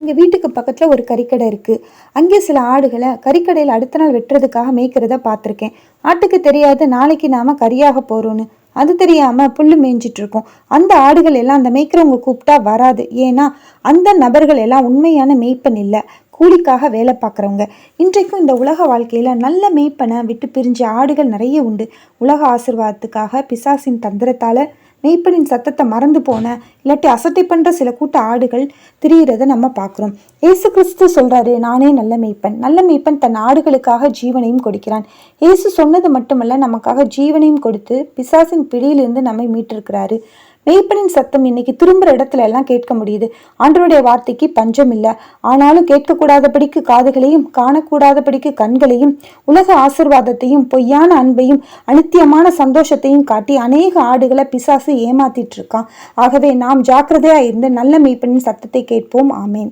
எங்கள் வீட்டுக்கு பக்கத்தில் ஒரு கறிக்கடை இருக்குது. அங்கே சில ஆடுகளை கறிக்கடையில் அடுத்த நாள் வெட்டுறதுக்காக மேய்க்கிறத பார்த்துருக்கேன். ஆட்டுக்கு தெரியாது நாளைக்கு நாம் கறியாக போகிறோன்னு. அது தெரியாமல் புல் மேய்ஞ்சிட்டு இருக்கோம். அந்த ஆடுகள் எல்லாம் அந்த மேய்க்கிறவங்க கூப்பிட்டா வராது. ஏன்னா அந்த நபர்கள் எல்லாம் உண்மையான மேய்ப்பன் இல்லை, கூலிக்காக வேலை பார்க்குறவங்க. இன்றைக்கும் இந்த உலக வாழ்க்கையில் நல்ல மேய்ப்பனை விட்டு பிரிஞ்ச ஆடுகள் நிறைய உண்டு. உலக ஆசீர்வாதத்துக்காக பிசாசின் தந்திரத்தால் மெய்ப்பனின் சத்தத்தை மறந்து போன இல்லாட்டி அசட்டை பண்ணுற சில கூட்ட ஆடுகள் திரியிறத நம்ம பார்க்குறோம். ஏசு கிறிஸ்து சொல்கிறாரு, நானே நல்ல மெய்ப்பன். நல்ல மெய்ப்பன் தன் ஆடுகளுக்காக ஜீவனையும் கொடுக்கிறான். ஏசு சொன்னது மட்டுமல்ல, நமக்காக ஜீவனையும் கொடுத்து பிசாசின் பிடியிலிருந்து நம்மை மீட்டிருக்கிறாரு. மெய்ப்பனின் சத்தம் இன்னைக்கு திரும்புகிற இடத்துல எல்லாம் கேட்க முடியுது. ஆண்டவருடைய வார்த்தைக்கு பஞ்சம் இல்லை. ஆனாலும் கேட்கக்கூடாதபடிக்கு காதுகளையும் காணக்கூடாதபடிக்கு கண்களையும் உலக ஆசீர்வாதத்தையும் பொய்யான அன்பையும் அனித்தியமான சந்தோஷத்தையும் காட்டி அநேக ஆடுகளை பிசாசு ஏமாத்திட்டு இருக்கான். ஆகவே நாம் ஜாக்கிரதையா இருந்து நல்ல மெய்ப்பனின் சத்தத்தை கேட்போம். ஆமேன்.